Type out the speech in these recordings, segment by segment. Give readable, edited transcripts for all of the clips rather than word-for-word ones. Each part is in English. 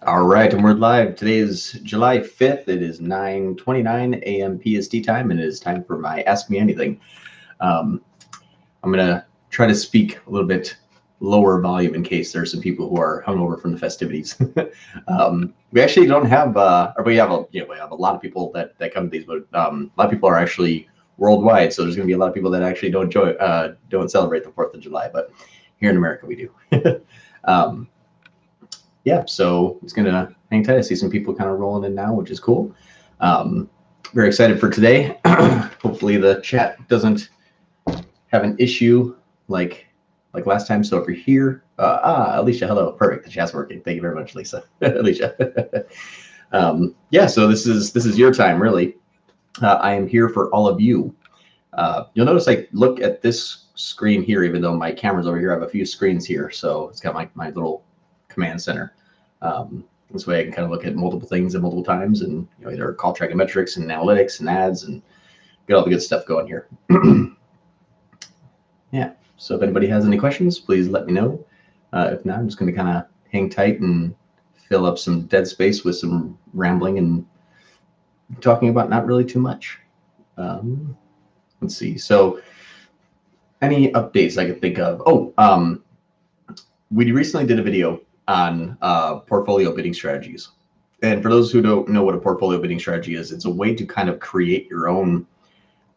All right, and we're live. Today is July 5th. It is 9:29 a.m. PST time, and it is time for my Ask Me Anything. I'm going to try to speak a little bit lower volume in case there's some people who are hungover from the festivities. We actually don't have, or we have a lot of people that come to these, but a lot of people are actually worldwide. So there's going to be a lot of people that actually don't celebrate the 4th of July, but here in America we do. Yeah, so it's going to hang tight. I see some people kind of rolling in now, which is cool. Very excited for today. Hopefully the chat doesn't have an issue like last time. So if you're here, Alicia, hello, perfect. The chat's working. Thank you very much, Lisa. Alicia. Yeah, so this is your time, really. I am here for all of you. You'll notice I look at this screen here, even though my camera's over here. I have a few screens here, so it's got my little command center. This way I can kind of look at multiple things at multiple times, and either call tracking metrics and analytics and ads and get all the good stuff going here. Yeah, so if anybody has any questions, please let me know. If not, I'm just going to kind of hang tight and fill up some dead space with some rambling and talking about not really too much. Let's see. So any updates I could think of? We recently did a video on portfolio bidding strategies. And for those who don't know what a portfolio bidding strategy is, it's a way to kind of create your own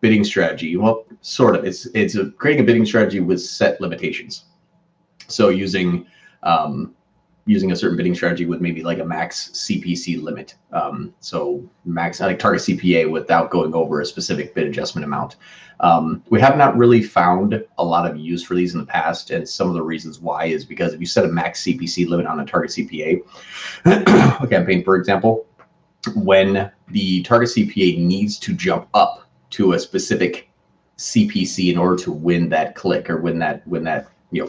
bidding strategy. Well, sort of. It's creating a bidding strategy with set limitations. So using a certain bidding strategy with maybe like a max CPC limit. So max like target CPA without going over a specific bid adjustment amount. We have not really found a lot of use for these in the past, and some of the reasons why is because if you set a max CPC limit on a target CPA, a campaign, for example, when the target CPA needs to jump up to a specific CPC in order to win that click or win that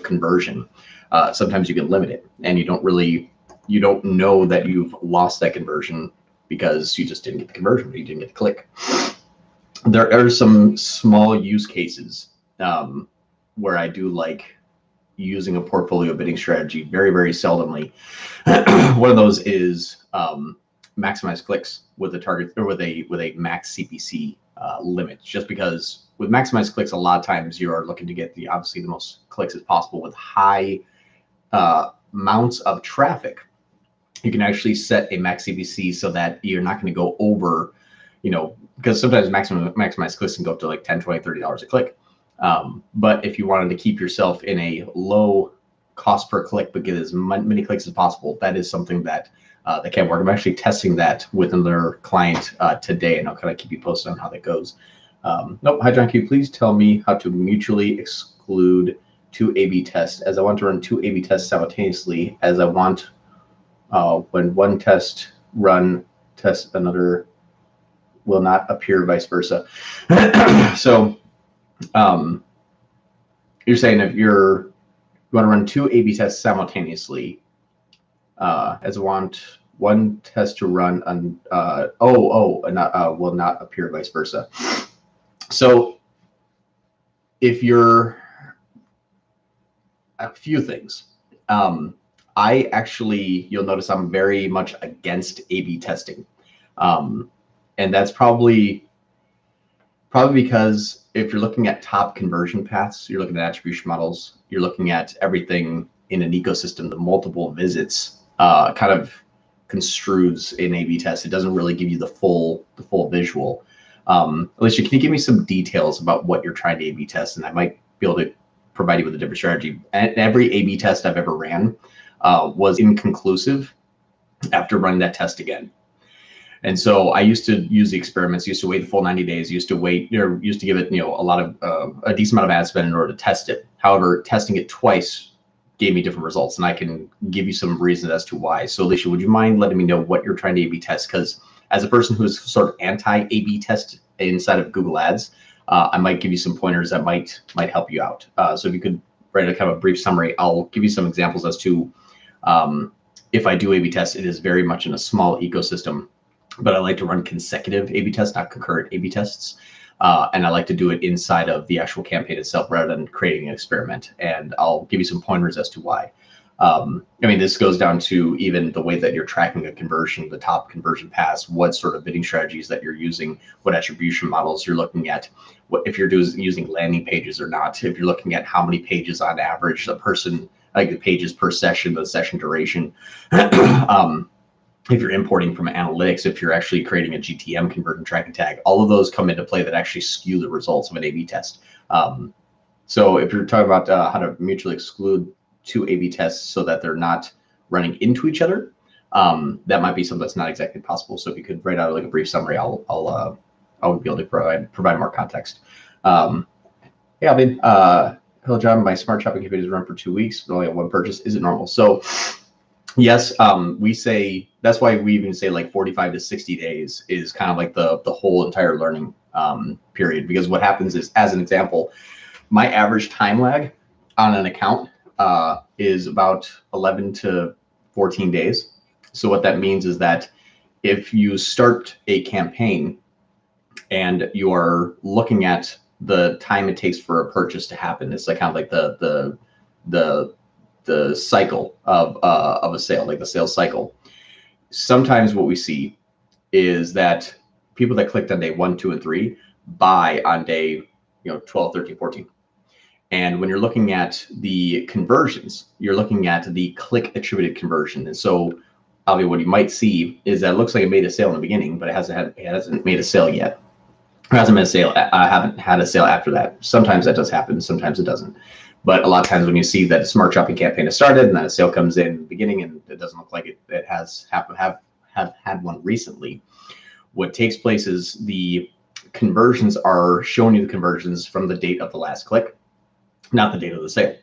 conversion, sometimes you can limit it, and you don't know that you've lost that conversion because you just didn't get the conversion, you didn't get the click. There are some small use cases where I do like using a portfolio bidding strategy very, very seldomly. One of those is maximize clicks with a target or with a max CPC limit, just because with maximize clicks, a lot of times you are looking to get obviously the most clicks as possible with high amounts of traffic. You can actually set a max CPC so that you're not going to go over, because sometimes maximize clicks can go up to like $10, $20, $30 a click. But if you wanted to keep yourself in a low cost per click but get as many clicks as possible, that is something that can work. I'm actually testing that with another client today, and I'll kind of keep you posted on how that goes. Nope. Hi, John Q. Please tell me how to mutually exclude two A/B tests, as I want to run two A/B tests simultaneously, as I want when one test another will not appear, vice versa. So you're saying if you want to run two A/B tests simultaneously, as I want one test to run will not appear, vice versa. So if you're a few things, you'll notice I'm very much against A/B testing. And that's probably because if you're looking at top conversion paths, you're looking at attribution models, you're looking at everything in an ecosystem, the multiple visits kind of construes an A/B test. It doesn't really give you the full visual. Alicia, can you give me some details about what you're trying to A/B test? And I might be able to provide you with a different strategy. And every A/B test I've ever ran was inconclusive after running that test again. And so I used to use the experiments, used to wait the full 90 days, used to give it, a decent amount of ad spend in order to test it. However, testing it twice gave me different results, and I can give you some reasons as to why. So Alicia, would you mind letting me know what you're trying to A/B test? Because as a person who's sort of anti-A/B test inside of Google Ads, I might give you some pointers that might help you out. So if you could write a kind of a brief summary, I'll give you some examples as to if I do A/B test, it is very much in a small ecosystem. But I like to run consecutive A/B tests, not concurrent A/B tests. And I like to do it inside of the actual campaign itself rather than creating an experiment. And I'll give you some pointers as to why. I mean, this goes down to even the way that you're tracking a conversion, the top conversion paths, what sort of bidding strategies that you're using, what attribution models you're looking at, what if you're using landing pages or not, if you're looking at how many pages on average a person, like the pages per session, the session duration. If you're importing from analytics, if you're actually creating a GTM conversion tracking tag, all of those come into play that actually skew the results of an A/B test. So if you're talking about how to mutually exclude two A/B tests so that they're not running into each other, that might be something that's not exactly possible. So if you could write out like a brief summary, I'll be able to provide more context. Yeah, I mean, hello, John. My smart shopping campaign is run for 2 weeks, but only have one purchase. Is it normal? So yes, we say that's why we even say like 45 to 60 days is kind of like the whole entire learning period. Because what happens is, as an example, my average time lag on an account is about 11 to 14 days. So what that means is that if you start a campaign and you are looking at the time it takes for a purchase to happen, it's like kind of like the cycle of a sale, like the sales cycle. Sometimes what we see is that people that clicked on day 1, 2, and 3 buy on day 12, 13, 14. And when you're looking at the conversions, you're looking at the click attributed conversion. And so obviously what you might see is that it looks like it made a sale in the beginning, but it hasn't made a sale yet. It hasn't made a sale. I haven't had a sale after that. Sometimes that does happen. Sometimes it doesn't. But a lot of times when you see that a smart shopping campaign has started and then a sale comes in the beginning and it doesn't look like it has have had one recently, what takes place is the conversions are showing you the conversions from the date of the last click, not the date of the sale.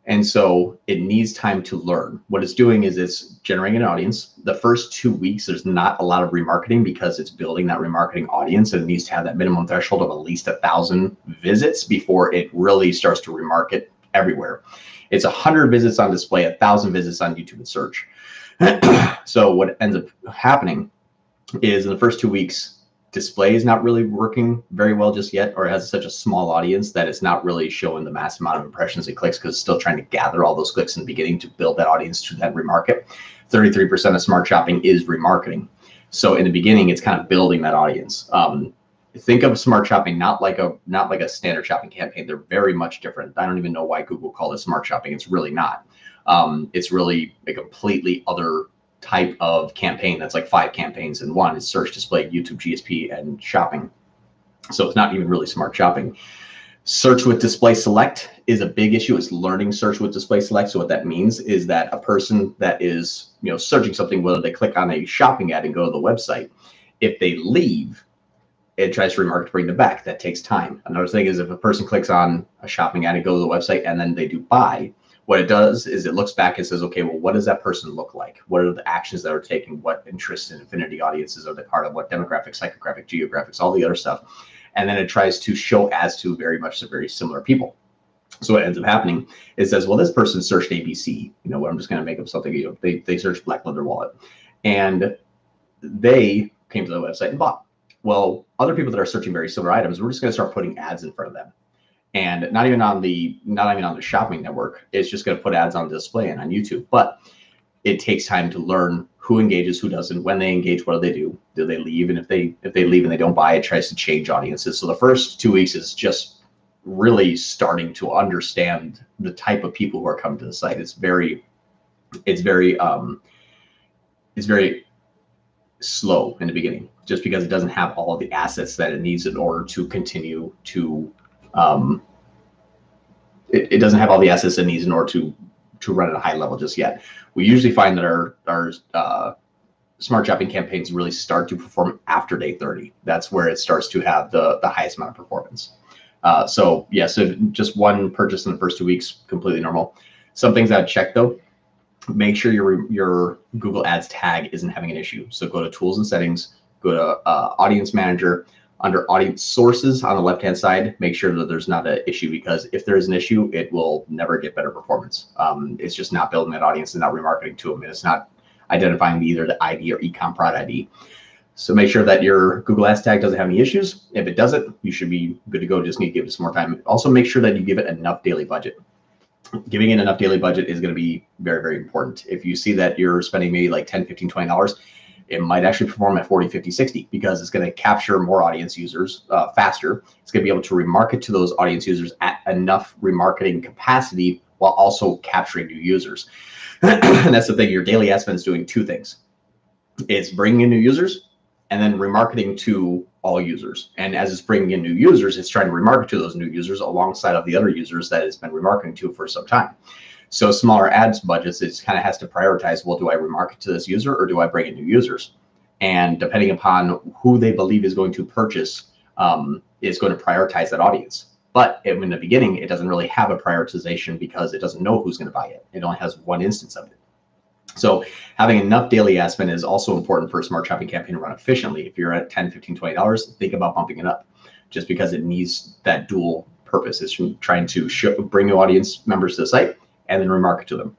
And so it needs time to learn. What it's doing is it's generating an audience. The first 2 weeks, there's not a lot of remarketing because it's building that remarketing audience, and it needs to have that minimum threshold of at least 1,000 visits before it really starts to remarket everywhere. It's 100 visits on display, 1,000 visits on YouTube and search. So what ends up happening is in the first 2 weeks, display is not really working very well just yet, or it has such a small audience that it's not really showing the mass amount of impressions and clicks because it's still trying to gather all those clicks in the beginning to build that audience to that remarket. 33% of smart shopping is remarketing. So in the beginning, it's kind of building that audience. Think of smart shopping not like a standard shopping campaign. They're very much different. I don't even know why Google called it smart shopping. It's really not. It's really a completely other type of campaign that's like 5 campaigns in one. It's search, display, YouTube, GSP, and shopping. So it's not even really smart shopping. Search with display select is a big issue. It's learning search with display select. So what that means is that a person that is searching something, whether they click on a shopping ad and go to the website, if they leave, it tries to remarket to bring them back. That takes time. Another thing is if a person clicks on a shopping ad and go to the website and then they do buy, what it does is it looks back and says, okay, well, what does that person look like? What are the actions that are taking? What interests and affinity audiences are they part of? What demographics, psychographic, geographics, all the other stuff. And then it tries to show ads to very similar people. So what ends up happening is it says, well, this person searched ABC. I'm just going to make up something. They searched black leather wallet, and they came to the website and bought. Well, other people that are searching very similar items, we're just going to start putting ads in front of them. And not even on the shopping network. It's just going to put ads on display and on YouTube. But it takes time to learn who engages, who doesn't. When they engage, what do they do? Do they leave? And if they leave and they don't buy, it tries to change audiences. So the first 2 weeks is just really starting to understand the type of people who are coming to the site. It's very slow in the beginning, just because it doesn't have all of the assets that it needs in order to continue to. It doesn't have all the assets it needs in order to run at a high level just yet. We usually find that our smart shopping campaigns really start to perform after day 30. That's where it starts to have the highest amount of performance. So just one purchase in the first 2 weeks, completely normal. Some things I'd check though, make sure your Google Ads tag isn't having an issue. So go to tools and settings, go to audience manager. Under audience sources on the left-hand side, make sure that there's not an issue, because if there is an issue, it will never get better performance. It's just not building that audience and not remarketing to them. And it's not identifying either the ID or ecom prod ID. So make sure that your Google Ads tag doesn't have any issues. If it doesn't, you should be good to go. Just need to give it some more time. Also make sure that you give it enough daily budget. Giving it enough daily budget is going to be very, very important. If you see that you're spending maybe like $10, $15, $20, it might actually perform at 40, 50, 60 because it's going to capture more audience users faster. It's going to be able to remarket to those audience users at enough remarketing capacity while also capturing new users. And that's the thing. Your daily ad spend is doing two things. It's bringing in new users and then remarketing to all users. And as it's bringing in new users, it's trying to remarket to those new users alongside of the other users that it's been remarketing to for some time. So smaller ads budgets, it kind of has to prioritize, well, do I remarket to this user or do I bring in new users? And depending upon who they believe is going to purchase, is going to prioritize that audience. But in the beginning, it doesn't really have a prioritization because it doesn't know who's going to buy it. It only has one instance of it. So having enough daily ad spend is also important for a smart shopping campaign to run efficiently. If you're at $10, $15, $20, think about bumping it up just because it needs that dual purpose. It's trying to bring new audience members to the site and then remarket to them.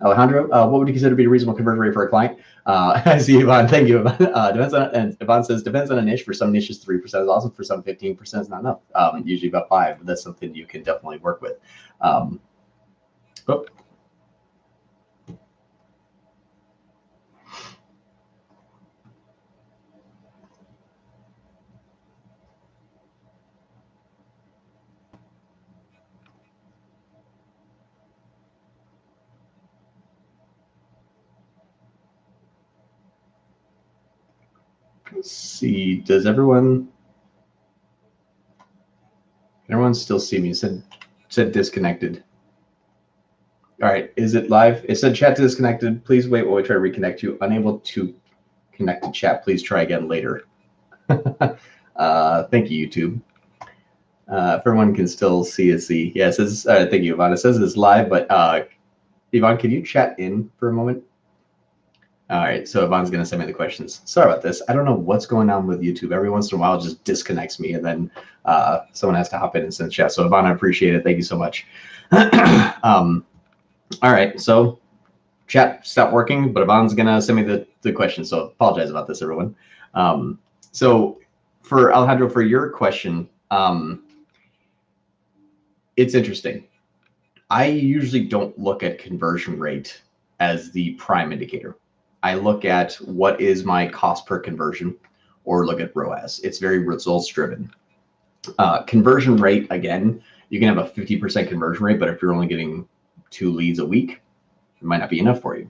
Alejandro, what would you consider to be a reasonable conversion rate for a client? I see Yvonne. Thank you, Yvonne. And Yvonne says, depends on a niche. For some niches, 3% is awesome. For some, 15% is not enough. Usually about 5%. But that's something you can definitely work with. Let's see. Does everyone still see me? It said disconnected. All right, is it live? It said chat disconnected. Please wait while we try to reconnect you. Unable to connect to chat. Please try again later. Thank you, YouTube. If everyone can still see it, see. Yeah, it says, thank you, Yvonne. It says it's live, but Yvonne, can you chat in for a moment? All right, so Yvonne's going to send me the questions. Sorry about this. I don't know what's going on with YouTube. Every once in a while, it just disconnects me, and then someone has to hop in and send chat. So Yvonne, I appreciate it. Thank you so much. All right, so chat stopped working, but Yvonne's going to send me the question. So apologize about this, everyone. So for Alejandro, for your question, it's interesting. I usually don't look at conversion rate as the prime indicator. I look at what is my cost per conversion or look at ROAS. It's very results driven. Conversion rate, again, you can have a 50% conversion rate, but if you're only getting 2 leads a week, it might not be enough for you.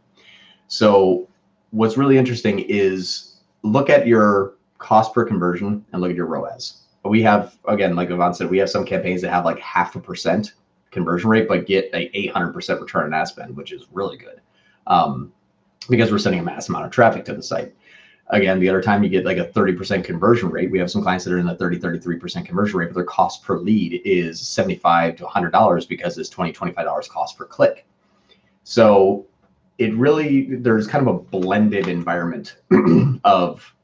So what's really interesting is look at your cost per conversion and look at your ROAS. We have, again, like Yvonne said, we have some campaigns that have like 0.5% conversion rate, but get a 800% return on ad spend, which is really good. Because we're sending a mass amount of traffic to the site. Again, the other time you get like a 30% conversion rate. We have some clients that are in the 30, 33% conversion rate, but their cost per lead is $75 to $100 because it's $20, $25 cost per click. So it really, there's kind of a blended environment of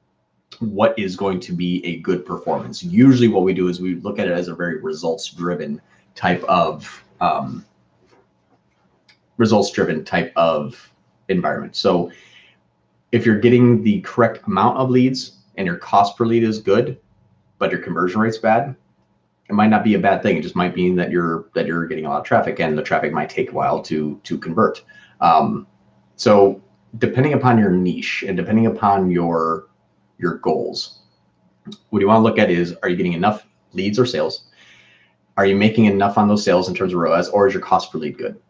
what is going to be a good performance. Usually what we do is we look at it as a very results driven type of environment. So if you're getting the correct amount of leads and your cost per lead is good, but your conversion rate's bad, it might not be a bad thing. It just might mean that you're getting a lot of traffic, and the traffic might take a while to convert. So depending upon your niche and depending upon your goals, what you want to look at is, are you getting enough leads or sales? Are you making enough on those sales in terms of ROAS, or is your cost per lead good?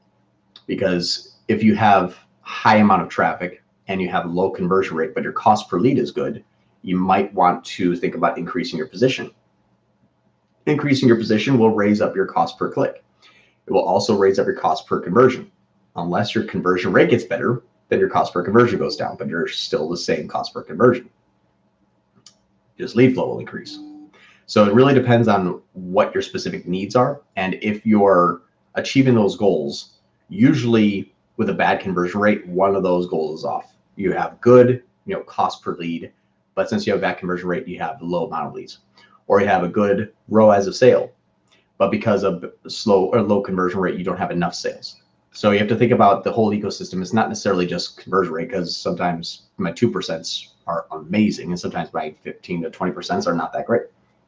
Because if you have high amount of traffic and you have low conversion rate, but your cost per lead is good, you might want to think about increasing your position. Increasing your position will raise up your cost per click. It will also raise up your cost per conversion. Unless your conversion rate gets better, then your cost per conversion goes down, but you're still the same cost per conversion. Just lead flow will increase. So it really depends on what your specific needs are. And if you're achieving those goals, usually with a bad conversion rate, one of those goals is off. You have good, cost per lead, but since you have a bad conversion rate, you have a low amount of leads. Or you have a good ROAS of sale, but because of slow or low conversion rate, you don't have enough sales. So you have to think about the whole ecosystem. It's not necessarily just conversion rate, because sometimes my 2% are amazing, and sometimes my 15 to 20% are not that great.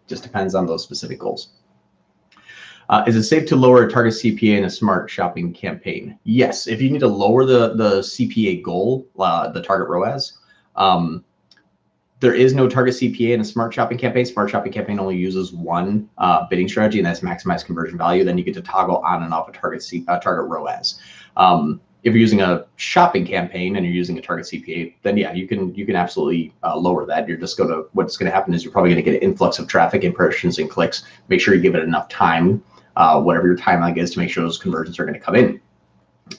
Just depends on those specific goals. Is it safe to lower a target CPA in a smart shopping campaign? Yes. If you need to lower the CPA goal, the target ROAS, there is no target CPA in a smart shopping campaign. Smart shopping campaign only uses one bidding strategy, and that's maximize conversion value. Then you get to toggle on and off a target ROAS. If you're using a shopping campaign and you're using a target CPA, then yeah, you can absolutely lower that. You're just what's gonna happen is you're probably gonna get an influx of traffic, impressions, and clicks. Make sure you give it enough time, whatever your timeline is, to make sure those conversions are gonna come in.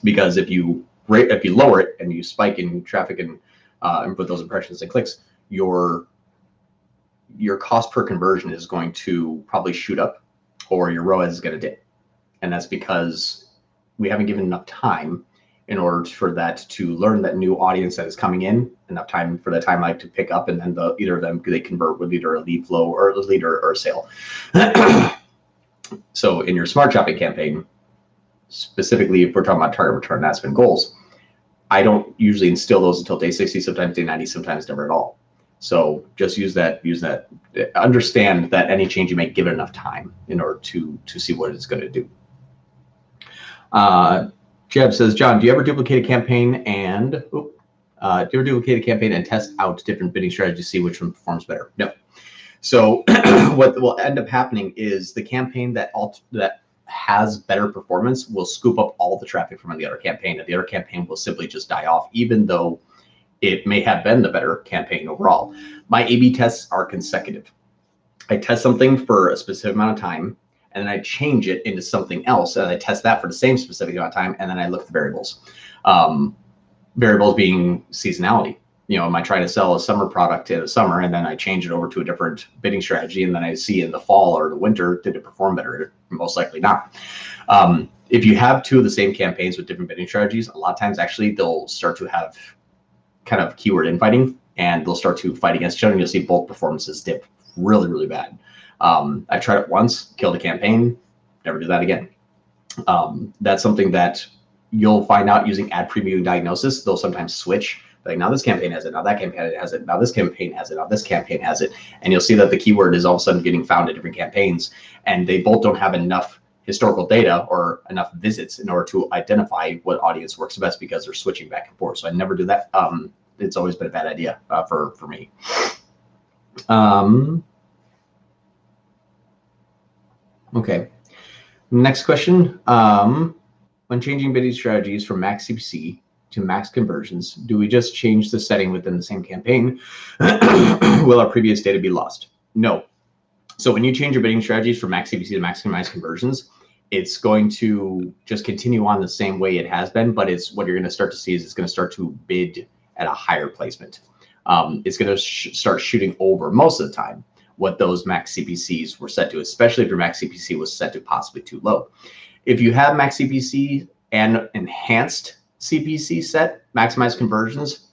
Because if you lower it and you spike in traffic and put those impressions and clicks, your cost per conversion is going to probably shoot up, or your ROAS is going to dip. And that's because we haven't given enough time in order for that to learn that new audience that is coming in, enough time for the timeline to pick up, and then either of them, they convert with either a lead flow or a lead or a sale. So in your smart shopping campaign, specifically if we're talking about target return on ad spend goals, I don't usually instill those until day 60, sometimes day 90, sometimes never at all. So just use that. Understand that any change you make, give it enough time in order to see what it's going to do. Jeb says, John, do you ever duplicate a campaign and test out different bidding strategies to see which one performs better? No. So what will end up happening is the campaign that has better performance will scoop up all the traffic from the other campaign, and the other campaign will simply just die off, even though it may have been the better campaign overall. My A/B tests are consecutive. I test something for a specific amount of time, and then I change it into something else, and I test that for the same specific amount of time, and then I look at the variables. Variables being seasonality. Am I trying to sell a summer product in the summer, and then I change it over to a different bidding strategy, and then I see in the fall or the winter, did it perform better? Most likely not. If you have two of the same campaigns with different bidding strategies, a lot of times actually they'll start to have kind of keyword infighting, and they'll start to fight against each other, and you'll see both performances dip really, really bad. I tried it once, killed a campaign, never do that again. That's something that you'll find out using ad preview diagnosis. They'll sometimes switch. Like, now this campaign has it, now that campaign has it, now this campaign has it, now this campaign has it. And you'll see that the keyword is all of a sudden getting found in different campaigns, and they both don't have enough historical data or enough visits in order to identify what audience works best, because they're switching back and forth. So I never do that. It's always been a bad idea for me. Okay. Next question. When changing bidding strategies from max CPC to max conversions, do we just change the setting within the same campaign? Will our previous data be lost? No. So when you change your bidding strategies from max CPC to maximize conversions, it's going to just continue on the same way it has been, but what you're going to start to see is it's going to start to bid at a higher placement. It's going to start shooting over most of the time what those max CPCs were set to, especially if your max CPC was set to possibly too low. If you have max CPC and enhanced CPC set, maximize conversions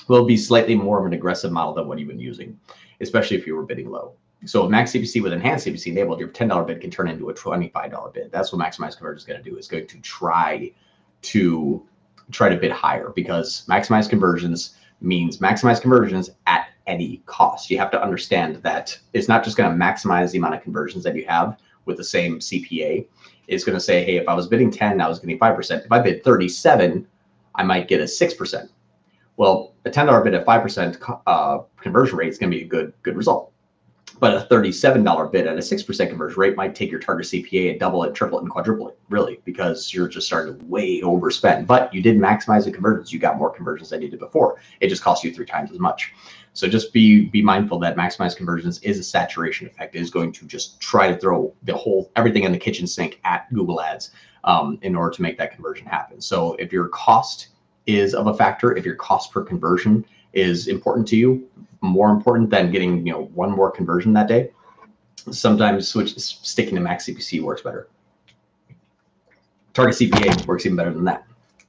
will be slightly more of an aggressive model than what you've been using, especially if you were bidding low. So max CPC with enhanced CPC enabled, your $10 bid can turn into a $25 bid. That's what maximize conversion is going to do. It's going to try to bid higher, because maximize conversions means maximize conversions at any cost. You have to understand that it's not just going to maximize the amount of conversions that you have with the same CPA. It's going to say, hey, if I was bidding 10, I was getting 5%. If I bid 37, I might get a 6%. Well, a $10 bid at 5% conversion rate is going to be a good result. But a $37 bid at a 6% conversion rate might take your target CPA and double it, triple it, and quadruple it, really, because you're just starting to way overspend. But you did maximize the conversions. You got more conversions than you did before. It just cost you 3 times as much. So just be mindful that maximize conversions is a saturation effect. It is going to just try to throw everything in the kitchen sink at Google Ads in order to make that conversion happen. So if your cost is of a factor, if your cost per conversion is important to you, more important than getting one more conversion that day, sometimes sticking to max CPC works better. Target CPA works even better than that.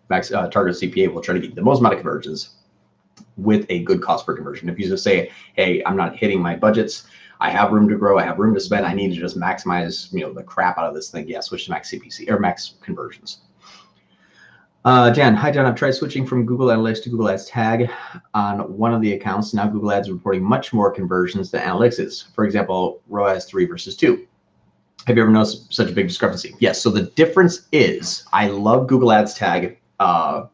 Target CPA will try to get the most amount of conversions with a good cost per conversion. If you just say, hey, I'm not hitting my budgets, I have room to grow, I have room to spend, I need to just maximize the crap out of this thing, yeah, switch to max CPC or max conversions. Jan, hi John, I've tried switching from Google Analytics to Google Ads tag on one of the accounts. Now Google Ads is reporting much more conversions than Analytics is. For example, ROAS 3 versus 2. Have you ever noticed such a big discrepancy? Yes. So the difference is, I love Google Ads tag, or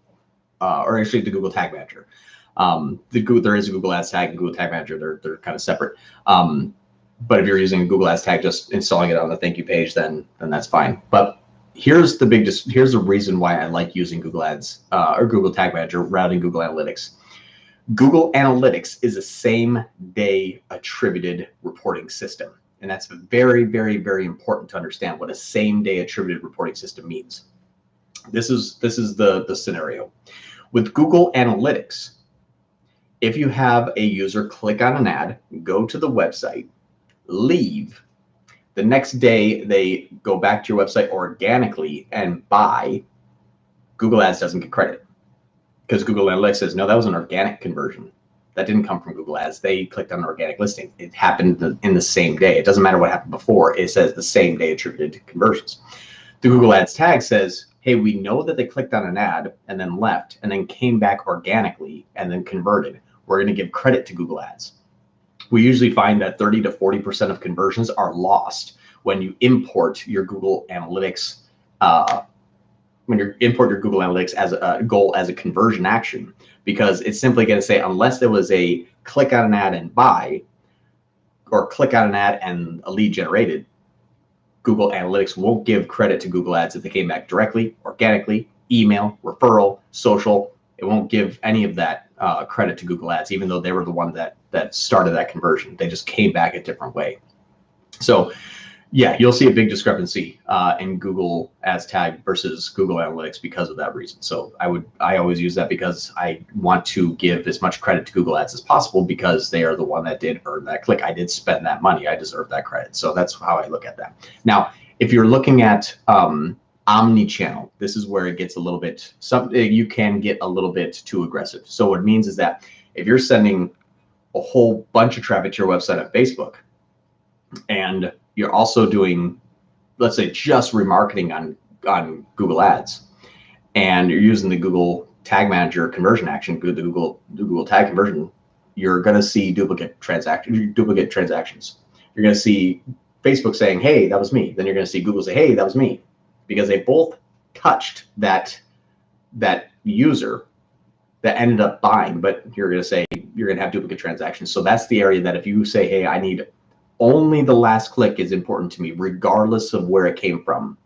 actually the Google Tag Manager. There is a Google Ads tag and Google Tag Manager. They're kind of separate. But if you're using Google Ads tag, just installing it on the thank you page, then that's fine. But here's the reason why I like using Google Ads or Google Tag Manager rather than Google Analytics. Google Analytics is a same day attributed reporting system. And that's very, very, very important to understand what a same day attributed reporting system means. This is the scenario. With Google Analytics, if you have a user click on an ad, go to the website, leave, the next day they go back to your website organically and buy, Google Ads doesn't get credit because Google Analytics says, no, that was an organic conversion. That didn't come from Google Ads. They clicked on an organic listing. It happened in the same day. It doesn't matter what happened before. It says the same day attributed conversions. The Google Ads tag says, hey, we know that they clicked on an ad and then left and then came back organically and then converted. We're going to give credit to Google Ads. We usually find that 30 to 40% of conversions are lost when you import your Google Analytics as a goal as a conversion action, because it's simply going to say, unless there was a click on an ad and buy, or click on an ad and a lead generated, Google Analytics won't give credit to Google Ads if they came back directly, organically, email, referral, social. It won't give any of that credit to Google Ads, even though they were the one that started that conversion. They just came back a different way. So yeah, you'll see a big discrepancy in Google Ads tag versus Google Analytics because of that reason. So I always use that because I want to give as much credit to Google Ads as possible, because they are the one that did earn that click. I did spend that money. I deserve that credit. So that's how I look at that. Now, if you're looking at omni-channel, this is where it gets a little bit, you can get a little bit too aggressive. So what it means is that if you're sending a whole bunch of traffic to your website on Facebook, and you're also doing, let's say, just remarketing on Google Ads, and you're using the Google Tag Manager conversion action, the Google Tag Conversion, you're going to see duplicate transactions. You're going to see Facebook saying, hey, that was me. Then you're going to see Google say, hey, that was me, because they both touched that user that ended up buying, but you're going to have duplicate transactions. So that's the area that if you say, hey, I need only the last click is important to me, regardless of where it came from,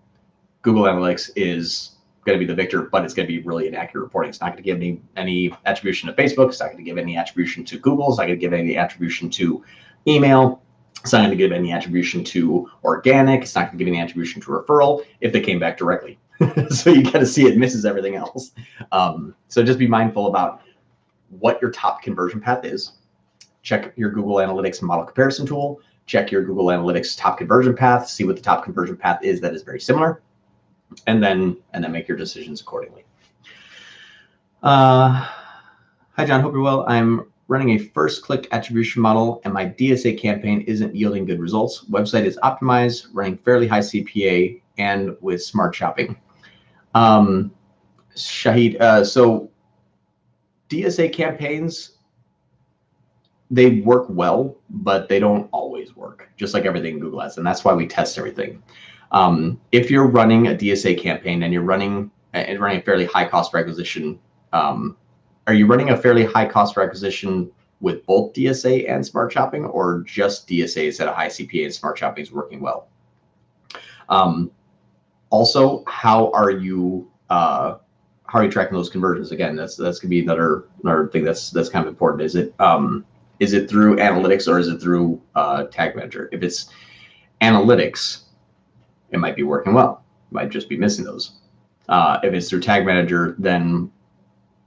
Google Analytics is going to be the victor, but it's going to be really inaccurate reporting. It's not going to give any attribution to Facebook. It's not going to give any attribution to Google. It's not going to give any attribution to email. It's not going to give any attribution to organic. It's not going to give any attribution to referral if they came back directly. So you got to see it misses everything else. So just be mindful about what your top conversion path is. Check your Google Analytics model comparison tool. Check your Google Analytics top conversion path. See what the top conversion path is that is very similar, and then make your decisions accordingly. Hi, John. Hope you're well. I'm running a first-click attribution model, and my DSA campaign isn't yielding good results. Website is optimized, running fairly high CPA, and with smart shopping. Shahid, so DSA campaigns, they work well, but they don't always work, just like everything in Google Ads. And that's why we test everything. If you're running a DSA campaign and you're running a fairly high cost per acquisition, are you running a fairly high cost per acquisition with both DSA and smart shopping, or just DSAs at a high CPA and smart shopping is working well? Also, how are you tracking those conversions? Again, that's going to be another thing that's kind of important. Is it through analytics or is it through Tag Manager? If it's analytics, it might be working well. It might just be missing those. If it's through Tag Manager, then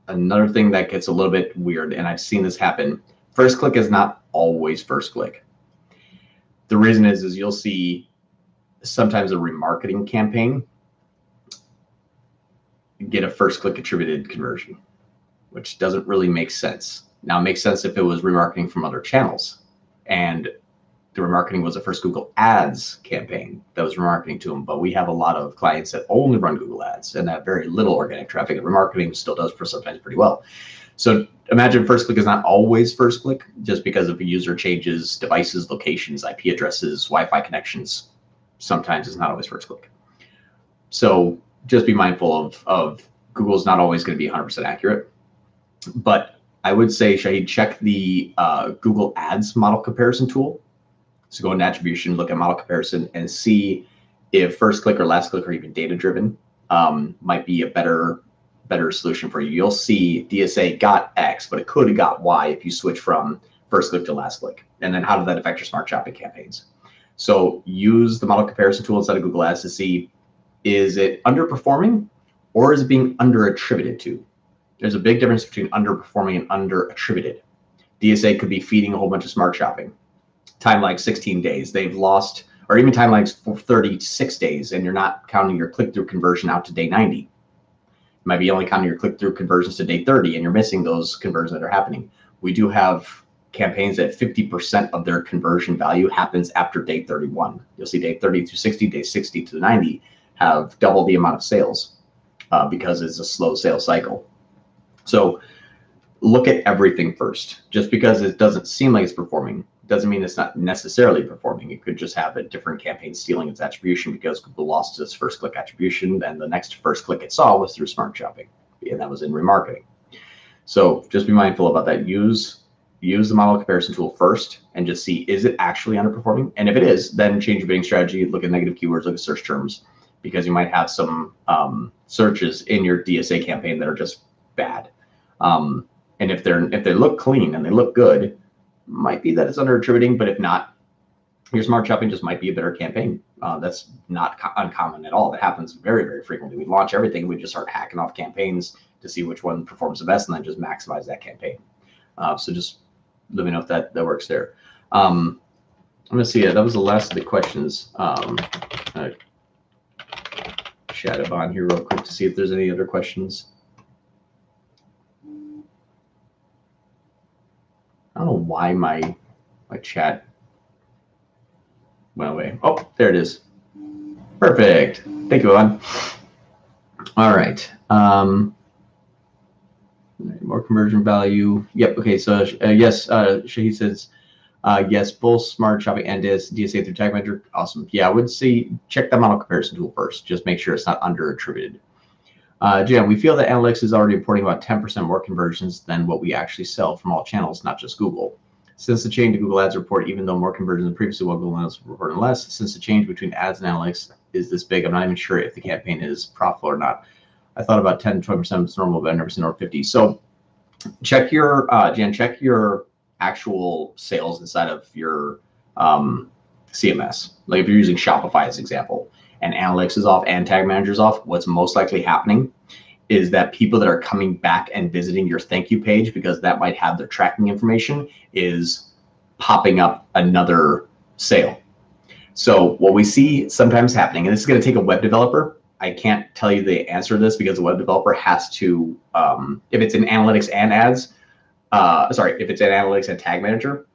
another thing that gets a little bit weird, and I've seen this happen, first click is not always first click. The reason is you'll see sometimes a remarketing campaign get a first click attributed conversion, which doesn't really make sense. Now, it makes sense if it was remarketing from other channels, and the remarketing was a first Google Ads campaign that was remarketing to them. But we have a lot of clients that only run Google Ads and have very little organic traffic, and remarketing still does sometimes pretty well. So imagine first click is not always first click, just because if a user changes devices, locations, IP addresses, Wi-Fi connections, sometimes it's not always first click. So just be mindful of Google's not always going to be 100% accurate. But I would say, Shahid, check the Google Ads model comparison tool. So go into attribution, look at model comparison, and see if first click or last click or even data driven might be a better solution for you. You'll see DSA got X, but it could have got Y if you switch from first click to last click. And then how does that affect your smart shopping campaigns? So use the model comparison tool inside of Google Ads to see, is it underperforming or is it being under attributed to? There's a big difference between underperforming and under attributed. DSA could be feeding a whole bunch of smart shopping. Time like 16 days, they've lost, or even time like 36 days, and you're not counting your click-through conversion out to day 90. You might be only counting your click-through conversions to day 30, and you're missing those conversions that are happening. We do have campaigns that 50% of their conversion value happens after day 31. You'll see day 30 to 60, day 60 to 90 have double the amount of sales because it's a slow sales cycle. So look at everything first. Just because it doesn't seem like it's performing doesn't mean it's not necessarily performing. It could just have a different campaign stealing its attribution because Google lost its first click attribution, and the next first click it saw was through smart shopping, and that was in remarketing. So just be mindful about that. Use the model comparison tool first and just see, is it actually underperforming? And if it is, then change your bidding strategy, look at negative keywords, look at search terms, because you might have some searches in your DSA campaign that are just bad. And if they look clean and they look good, might be that it's under attributing, but if not, your smart shopping just might be a better campaign. That's not uncommon at all. That happens very, very frequently. We launch everything, we just start hacking off campaigns to see which one performs the best and then just maximize that campaign. So just let me know if that works there. I'm gonna see it. That was the last of the questions. Chat up on here real quick to see if there's any other questions. I don't know why my chat went away. Oh, there it is. Perfect. Thank you, Owen. All right. More conversion value. Yep. Okay. So yes, Shahid says yes, both smart shopping and DSA through Tag Manager. Awesome. Yeah, I would say check the model comparison tool first. Just make sure it's not under attributed. Jan, we feel that analytics is already reporting about 10% more conversions than what we actually sell from all channels, not just Google. Since the change to Google Ads report, even though more conversions than previously, what Google Ads reporting less, since the change between ads and analytics is this big, I'm not even sure if the campaign is profitable or not. I thought about 10 to 20% is normal, but I've never seen over 50. So check your, Jan, check your actual sales inside of your CMS. Like if you're using Shopify as an example, and analytics is off and tag manager is off, what's most likely happening is that people that are coming back and visiting your thank you page, because that might have their tracking information, is popping up another sale. So what we see sometimes happening, and this is going to take a web developer. I can't tell you the answer to this because the web developer has to, if it's in analytics and ads, if it's in analytics and tag manager,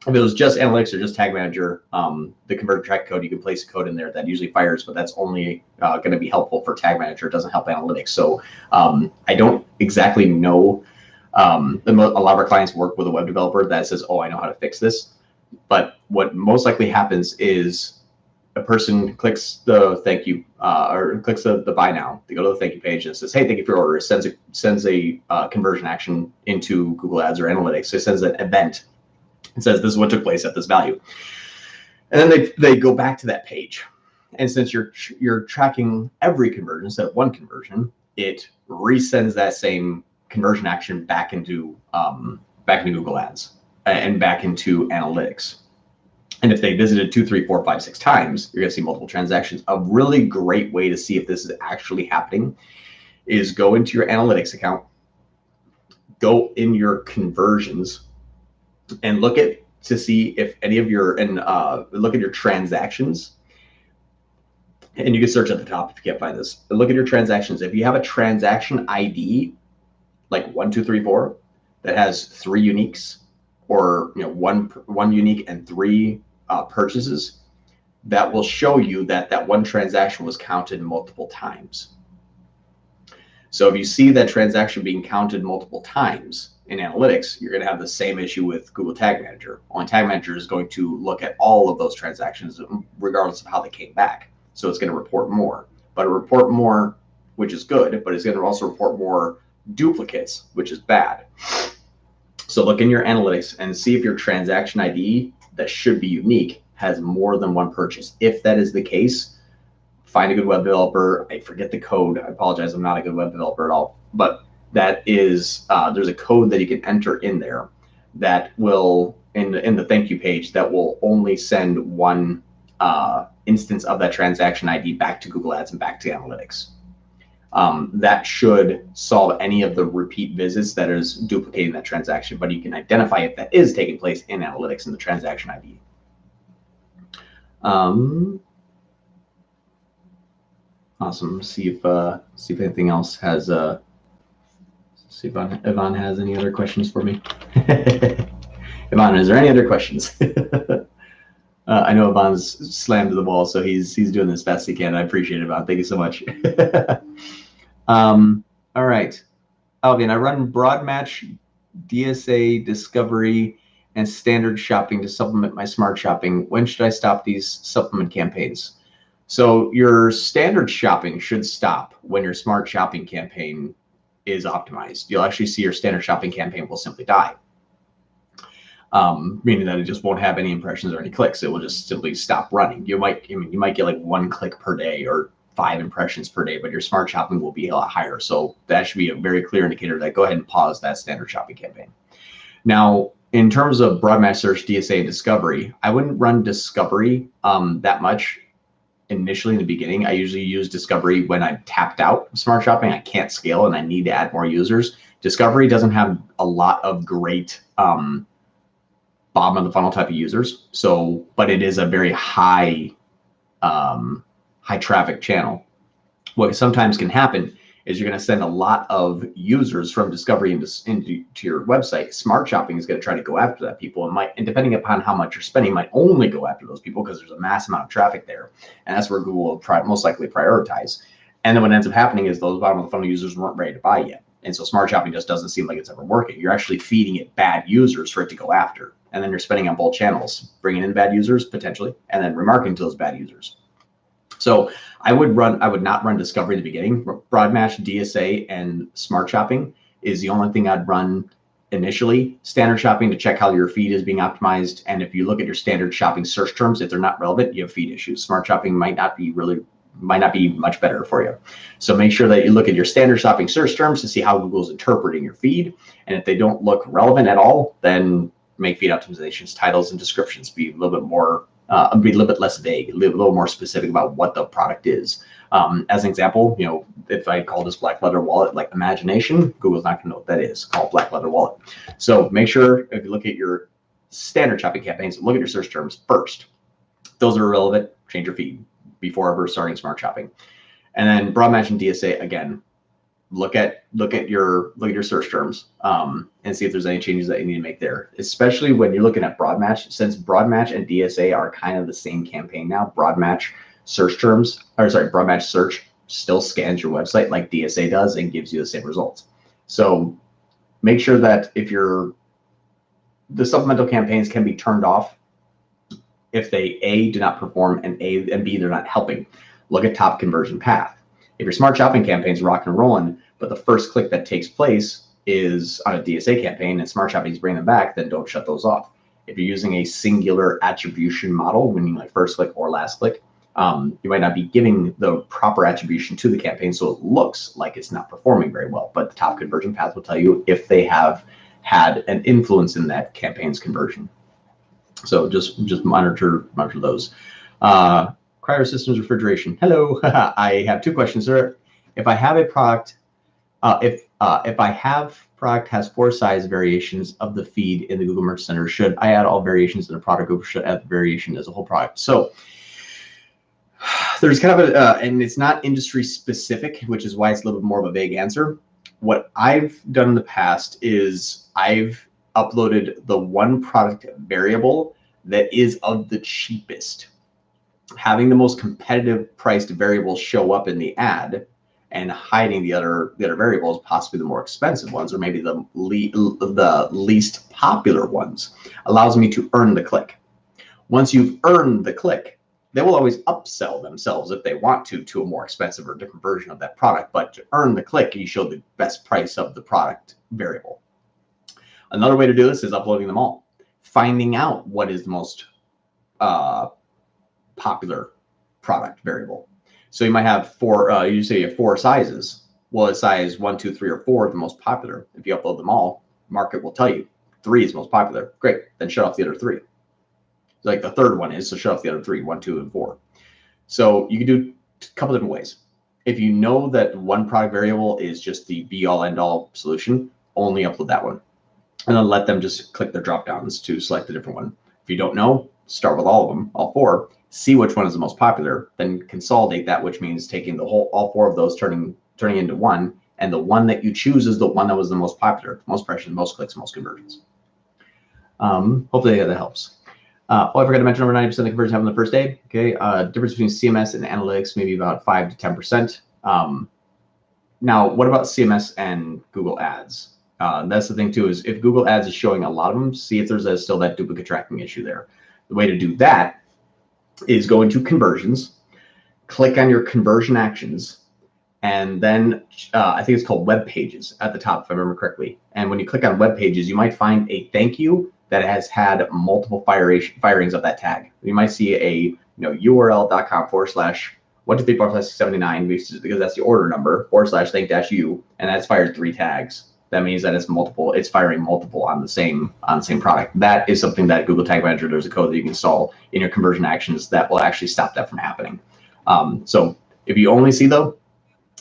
if it was just analytics or just tag manager, the convert track code, you can place a code in there that usually fires, but that's only going to be helpful for tag manager. It doesn't help analytics. So I don't exactly know. A lot of our clients work with a web developer that says, oh, I know how to fix this. But what most likely happens is a person clicks the thank you or clicks the buy now. They go to the thank you page and it says, hey, thank you for your order. It sends a conversion action into Google Ads or analytics. So it sends an event. It says this is what took place at this value. And then they go back to that page. And since you're tracking every conversion instead of one conversion, it resends that same conversion action back into Google Ads and back into analytics. And if they visited 2, 3, 4, 5, 6 times, you're going to see multiple transactions. A really great way to see if this is actually happening is go into your analytics account, go in your conversions, and look to see if any of your, look at your transactions. And you can search at the top if you can't find this. But look at your transactions. If you have a transaction ID like 1, 2, 3, 4 that has 3 uniques, or one unique and 3 purchases, that will show you that one transaction was counted multiple times. So if you see that transaction being counted multiple times in analytics, you're going to have the same issue with Google Tag Manager. Only Tag Manager is going to look at all of those transactions regardless of how they came back. So it's going to report more, but it'll report more, which is good, but it's going to also report more duplicates, which is bad. So look in your analytics and see if your transaction ID that should be unique has more than one purchase. If that is the case, find a good web developer. I forget the code. I apologize. I'm not a good web developer at all. But that is, there's a code that you can enter in there that will, in the thank you page, that will only send one instance of that transaction ID back to Google Ads and back to analytics. That should solve any of the repeat visits that is duplicating that transaction, but you can identify if that is taking place in analytics in the transaction ID. Awesome. See if anything else has. See if Ivan has any other questions for me. Ivan, is there any other questions? I know Ivan's slammed to the wall, so he's doing as best he can. I appreciate it, Ivan. Thank you so much. All right, Alvin, I run broad match, DSA, discovery, and standard shopping to supplement my smart shopping. When should I stop these supplement campaigns? So your standard shopping should stop when your smart shopping campaign is optimized. You'll actually see your standard shopping campaign will simply die. Meaning that it just won't have any impressions or any clicks. It will just simply stop running. You might get like 1 click per day or 5 impressions per day, but your smart shopping will be a lot higher. So that should be a very clear indicator that go ahead and pause that standard shopping campaign. Now, in terms of broad match search, DSA, and discovery, I wouldn't run discovery that much initially in the beginning. I usually use discovery when I'm tapped out of smart shopping. I can't scale and I need to add more users. Discovery doesn't have a lot of great bottom of the funnel type of users. So, but it is a very high traffic channel. What sometimes can happen is you're going to send a lot of users from discovery into your website. Smart shopping is going to try to go after that people and depending upon how much you're spending, might only go after those people because there's a mass amount of traffic there. And that's where Google will most likely prioritize. And then what ends up happening is those bottom of the funnel users weren't ready to buy yet. And so smart shopping just doesn't seem like it's ever working. You're actually feeding it bad users for it to go after. And then you're spending on both channels, bringing in bad users potentially, and then remarketing to those bad users. So I would not run discovery in the beginning. Broad match, DSA, and smart shopping is the only thing I'd run initially. Standard shopping to check how your feed is being optimized. And if you look at your standard shopping search terms, if they're not relevant, you have feed issues. Smart shopping might not be much better for you. So make sure that you look at your standard shopping search terms to see how Google's interpreting your feed. And if they don't look relevant at all, then make feed optimizations, titles, and descriptions be a little bit more be a little bit less vague, a little more specific about what the product is. As an example, if I call this black leather wallet like imagination, Google's not going to know what that is. Call it black leather wallet. So make sure if you look at your standard shopping campaigns, look at your search terms first. Those are relevant. Change your feed before ever starting smart shopping. And then broad match and DSA again. Look at your search terms and see if there's any changes that you need to make there, especially when you're looking at broad match. Since broad match and DSA are kind of the same campaign now, broad match search still scans your website like DSA does and gives you the same results. So make sure that if the supplemental campaigns can be turned off if they A, do not perform, and B, they're not helping. Look at top conversion path. If your smart shopping campaign's rocking and rolling, but the first click that takes place is on a DSA campaign and smart shopping is bringing them back, then don't shut those off. If you're using a singular attribution model, meaning like first click or last click, you might not be giving the proper attribution to the campaign, so it looks like it's not performing very well. But the top conversion path will tell you if they have had an influence in that campaign's conversion. So just monitor those. Cryo systems refrigeration. Hello, I have 2 questions, sir. If I have a product, if I have product has 4 size variations of the feed in the Google Merch Center, should I add all variations in a product group, or should I add the variation as a whole product? So there's kind of and it's not industry specific, which is why it's a little bit more of a vague answer. What I've done in the past is I've uploaded the one product variable that is of the cheapest, having the most competitive priced variable show up in the ad, and hiding the other variables, possibly the more expensive ones, or maybe the least popular ones, allows me to earn the click. Once you've earned the click, they will always upsell themselves if they want to a more expensive or different version of that product. But to earn the click, you show the best price of the product variable. Another way to do this is uploading them all, finding out what is the most popular product variable. So you might have you say you have 4 sizes. Well, is size 1, 2, 3, or 4 the most popular? If you upload them all, market will tell you 3 is most popular. Great, then shut off the other 3. Like the third one is, so shut off the other 3, 1, 2, and 4. So you can do a couple different ways. If you know that one product variable is just the be-all, end-all solution, only upload that one. And then let them just click their drop downs to select a different one. If you don't know, start with all of them, all 4, see which one is the most popular, then consolidate that, which means taking all 4 of those, turning into one, and the one that you choose is the one that was the most popular, most impressions, most clicks, most conversions. Hopefully that helps. I forgot to mention over 90% of the conversions happen the first day. Okay, difference between CMS and analytics, maybe about 5 to 10%. Now, what about CMS and Google Ads? That's the thing too, is if Google Ads is showing a lot of them, see if there's still that duplicate tracking issue there. The way to do that is go into conversions, click on your conversion actions, and then I think it's called web pages at the top, if I remember correctly. And when you click on web pages, you might find a thank you that has had multiple firings of that tag. You might see a url.com/123/79 because that's the order number /thank-you, and that's fired 3 tags. That means that it's multiple. It's firing multiple on the same product. That is something that Google Tag Manager, there's a code that you can install in your conversion actions that will actually stop that from happening. So if you only see though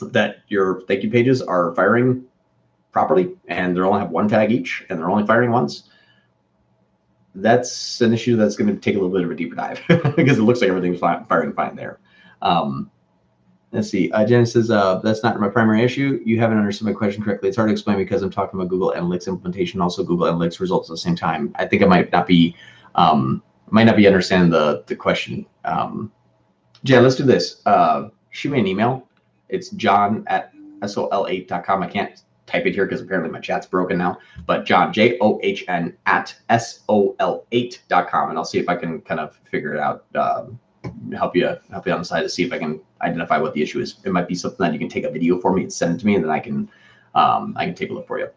that your thank you pages are firing properly and they only have 1 tag each and they're only firing once, that's an issue that's going to take a little bit of a deeper dive because it looks like everything's firing fine there. Let's see. Jen says, that's not my primary issue. You haven't understood my question correctly. It's hard to explain because I'm talking about Google Analytics implementation, also Google Analytics results at the same time. I think I might not be understanding the question. Jen, let's do this. Shoot me an email. It's john@sol8.com. I can't type it here because apparently my chat's broken now. But John, JOHN @sol8.com, and I'll see if I can kind of figure it out. Help you on the side to see if I can identify what the issue is. It might be something that you can take a video for me and send it to me, and then I can take a look for you.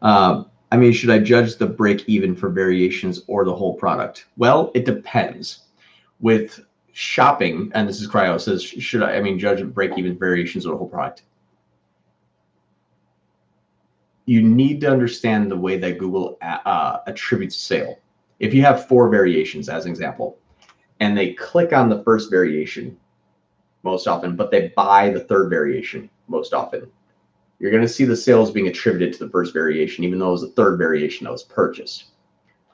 I mean, should I judge the break even for variations or the whole product? Well, it depends. With shopping, and this is Cryo says, should I judge break even variations or the whole product? You need to understand the way that Google attributes a sale. If you have 4 variations as an example, and they click on the first variation most often, but they buy the 3rd variation most often, you're going to see the sales being attributed to the first variation, even though it was the 3rd variation that was purchased.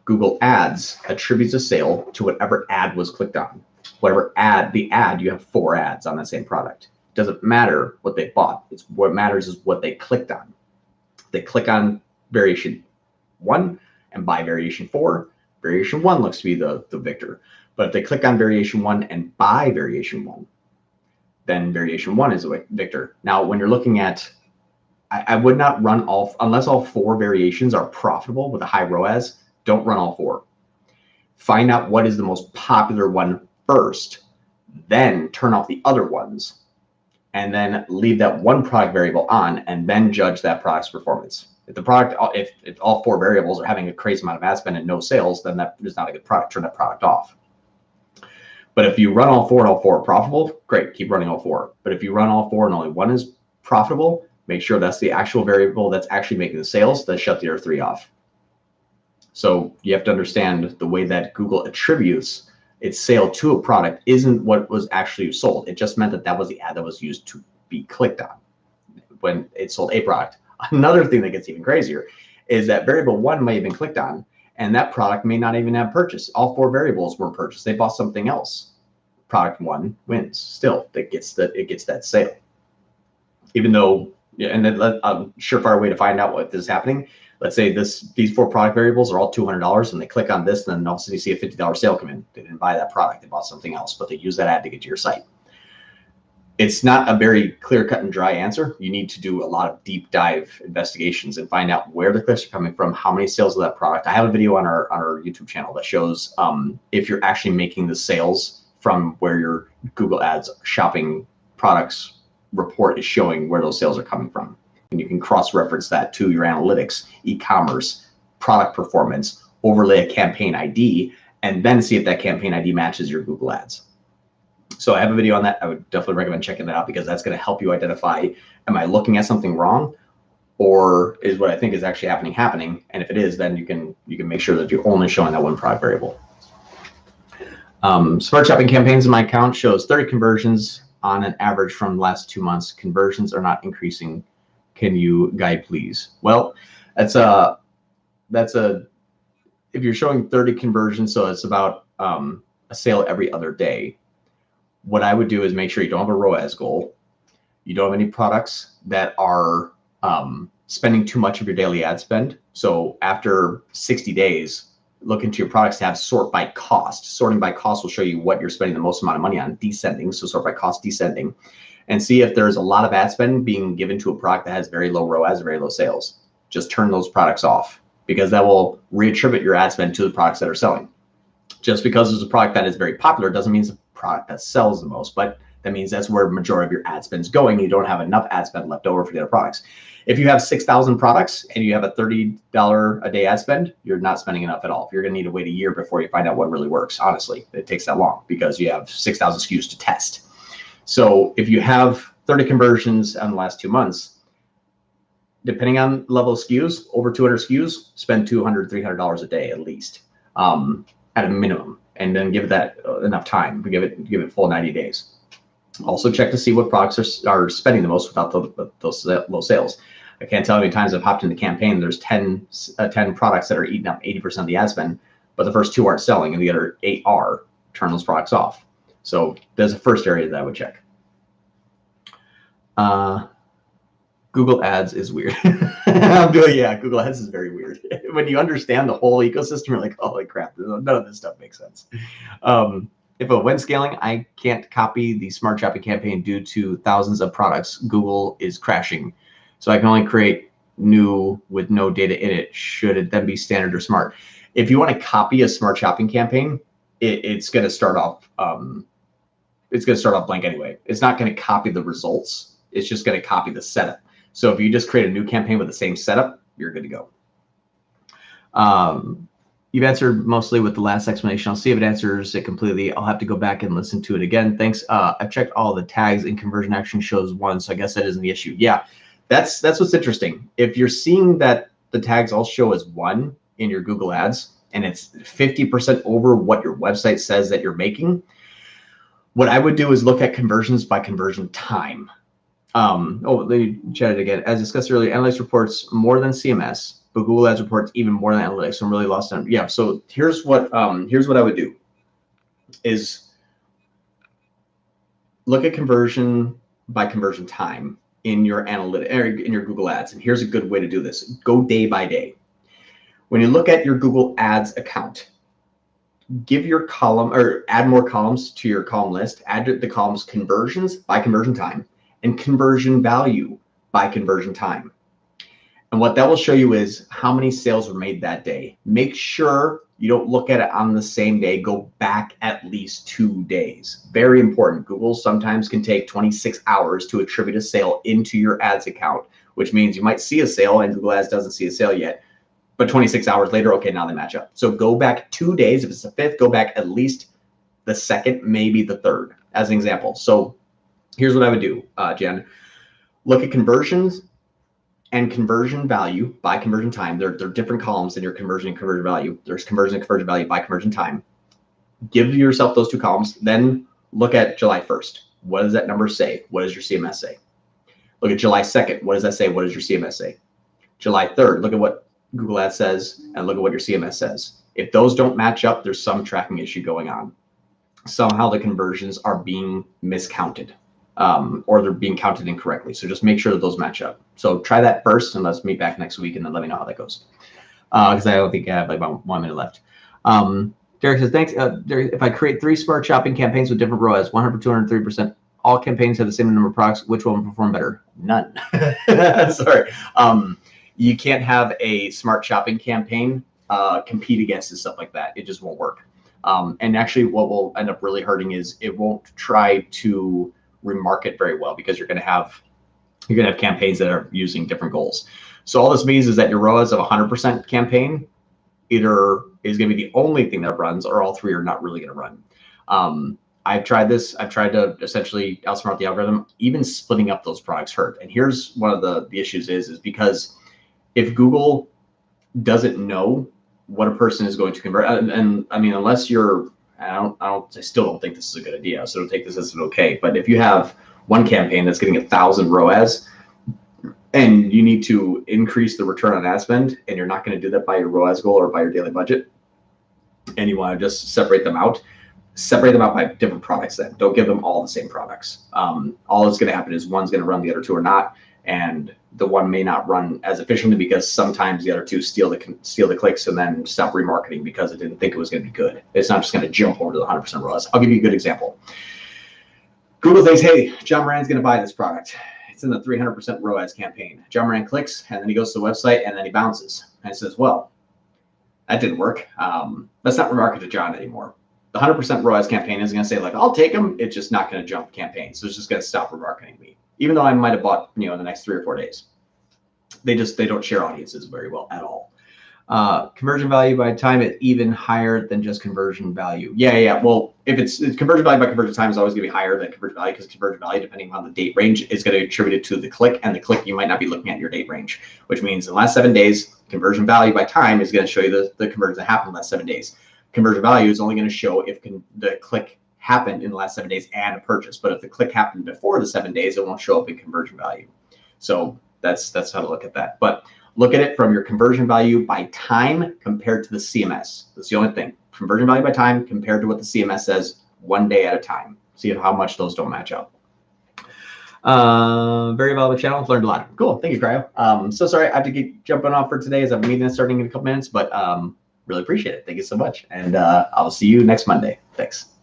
Google Ads attributes a sale to whatever ad was clicked on. Whatever ad, you have 4 ads on the same product. It doesn't matter what they bought. What matters is what they clicked on. They click on variation 1 and buy variation 4. Variation 1 looks to be the victor. But if they click on variation 1 and buy variation 1, then variation 1 is a victor. Now, when you're looking at, I would not run unless all 4 variations are profitable with a high ROAS, don't run all 4. Find out what is the most popular one first, then turn off the other ones, and then leave that one product variable on, and then judge that product's performance. If the product, if all 4 variables are having a crazy amount of ad spend and no sales, then that is not a good product. Turn that product off. But if you run all 4 and all 4 are profitable, great, keep running all 4. But if you run all 4 and only one is profitable, make sure that's the actual variable that's actually making the sales, then shut the other 3 off. So you have to understand the way that Google attributes its sale to a product isn't what was actually sold. It just meant that that was the ad that was used to be clicked on when it sold a product. Another thing that gets even crazier is that variable 1 may have been clicked on, and that product may not even have purchased. All 4 variables weren't purchased. They bought something else. Product 1 wins. Still, it gets that sale. Even though, and then a surefire way to find out what is happening. Let's say these 4 product variables are all $200, and they click on this, and then all of a sudden you see a $50 sale come in. They didn't buy that product. They bought something else, but they use that ad to get to your site. It's not a very clear cut and dry answer. You need to do a lot of deep dive investigations and find out where the clicks are coming from, how many sales of that product. I have a video on our YouTube channel that shows if you're actually making the sales from where your Google Ads shopping products report is showing where those sales are coming from. And you can cross-reference that to your analytics, e-commerce, product performance, overlay a campaign ID, and then see if that campaign ID matches your Google Ads. So I have a video on that. I would definitely recommend checking that out because that's going to help you identify, am I looking at something wrong, or is what I think is actually happening? And if it is, then you can make sure that you're only showing that one product variable. Smart shopping campaigns in my account shows 30 conversions on an average from the last 2 months. Conversions are not increasing. Can you guide, please? Well, that's a if you're showing 30 conversions, so it's about a sale every other day. What I would do is make sure you don't have a ROAS goal. You don't have any products that are spending too much of your daily ad spend. So after 60 days, look into your products tab, sort by cost. Sorting by cost will show you what you're spending the most amount of money on, descending. So sort by cost, descending, and see if there's a lot of ad spend being given to a product that has very low ROAS, very low sales. Just turn those products off because that will reattribute your ad spend to the products that are selling. Just because there's a product that is very popular doesn't mean it's a product that sells the most, but that means that's where the majority of your ad spend is going. You don't have enough ad spend left over for the other products. If you have 6,000 products and you have a $30 a day ad spend, you're not spending enough at all. You're going to need to wait a year before you find out what really works. Honestly, it takes that long because you have 6,000 SKUs to test. So if you have 30 conversions in the last 2 months, depending on level of SKUs, over 200 SKUs, spend $200, $300 a day at least, at a minimum, and then give that enough time. Give it full 90 days. Also check to see what products are spending the most without those low sales. I can't tell how many times I've hopped into campaign. There's 10 products that are eating up 80% of the ad spend, but the first 2 aren't selling and the other 8 are. Turn those products off. So there's a first area that I would check. Google Ads is weird. Yeah, Google Ads is very weird. When you understand the whole ecosystem, you're like, holy crap, none of this stuff makes sense. When scaling, I can't copy the smart shopping campaign due to thousands of products. Google is crashing. So I can only create new with no data in it. Should it then be standard or smart? If you want to copy a smart shopping campaign, it's going to start off blank anyway. It's not going to copy the results. It's just going to copy the setup. So if you just create a new campaign with the same setup, you're good to go. You've answered mostly with the last explanation. I'll see if it answers it completely. I'll have to go back and listen to it again. Thanks. I've checked all the tags and conversion action shows 1, so I guess that isn't the issue. Yeah, that's what's interesting. If you're seeing that the tags all show as 1 in your Google Ads and it's 50% over what your website says that you're making, what I would do is look at conversions by conversion time. They chatted again. As discussed earlier, analytics reports more than CMS, but Google Ads reports even more than analytics. So I'm really lost on. Yeah. So here's what I would do is look at conversion by conversion time in your analytics or in your Google Ads. And here's a good way to do this. Go day by day. When you look at your Google Ads account, give your column or add more columns to your column list. Add the columns conversions by conversion time and conversion value by conversion time. And what that will show you is how many sales were made that day. Make sure you don't look at it on the same day. Go back at least 2 days. Very important. Google sometimes can take 26 hours to attribute a sale into your ads account, which means you might see a sale and Google Ads doesn't see a sale yet. But 26 hours later, okay, now they match up. So go back 2 days. If it's the 5th, go back at least the 2nd, maybe the 3rd, as an example. So here's what I would do, Jen. Look at conversions and conversion value by conversion time. They're different columns in your conversion and conversion value. There's conversion and conversion value by conversion time. Give yourself those 2 columns. Then look at July 1st. What does that number say? What does your CMS say? Look at July 2nd. What does that say? What does your CMS say? July 3rd, look at what Google Ads says and look at what your CMS says. If those don't match up, there's some tracking issue going on. Somehow the conversions are being miscounted. Or they're being counted incorrectly. So just make sure that those match up. So try that first and let's meet back next week and then let me know how that goes. Because I don't think I have like about 1 minute left. Derek says, thanks. Derek, if I create 3 smart shopping campaigns with different ROAS, 100%, 230%, all campaigns have the same number of products. Which one will perform better? None. Sorry. You can't have a smart shopping campaign compete against and stuff like that. It just won't work. And actually what will end up really hurting is it won't try to remarket very well, because you're going to have campaigns that are using different goals. So all this means is that your ROAS of 100% campaign either is going to be the only thing that runs, or all three are not really going to run. I've tried this. I've tried to essentially outsmart the algorithm. Even splitting up those products hurt. And here's one of the issues is because if Google doesn't know what a person is going to convert, and I mean, unless you're, I still don't think this is a good idea, so don't take this as an okay. But if you have one campaign that's getting 1,000 ROAS, and you need to increase the return on ad spend, and you're not going to do that by your ROAS goal or by your daily budget, and you want to just separate them out by different products. Then don't give them all the same products. All that's going to happen is one's going to run, the other two are not, and the one may not run as efficiently because sometimes the other two steal the clicks and then stop remarketing because it didn't think it was going to be good. It's not just going to jump over to the 100% ROAS. I'll give you a good example. Google thinks, hey, John Moran's going to buy this product. It's in the 300% ROAS campaign. John Moran clicks, and then he goes to the website, and then he bounces. And it says, well, that didn't work. Let's not remarket to John anymore. The 100% ROAS campaign is going to say, like, I'll take him. It's just not going to jump campaign. So it's just going to stop remarketing me, even though I might have bought, in the next 3 or 4 days. They don't share audiences very well at all. Conversion value by time is even higher than just conversion value. Yeah. Well, if it's conversion value by conversion time is always going to be higher than conversion value, because conversion value, depending on the date range, is going to attribute it to the click, and the click you might not be looking at your date range, which means in the last 7 days, conversion value by time is going to show you the conversions that happened in the last 7 days. Conversion value is only going to show if the click happened in the last 7 days and a purchase. But if the click happened before the 7 days, it won't show up in conversion value. So that's how to look at that. But look at it from your conversion value by time compared to the CMS. That's the only thing. Conversion value by time compared to what the CMS says 1 day at a time. See how much those don't match up. Very valuable channel. I've learned a lot. Cool. Thank you, Cryo. So sorry I have to keep jumping off for today as I have a meeting starting in a couple minutes, but really appreciate it. Thank you so much. And I'll see you next Monday. Thanks.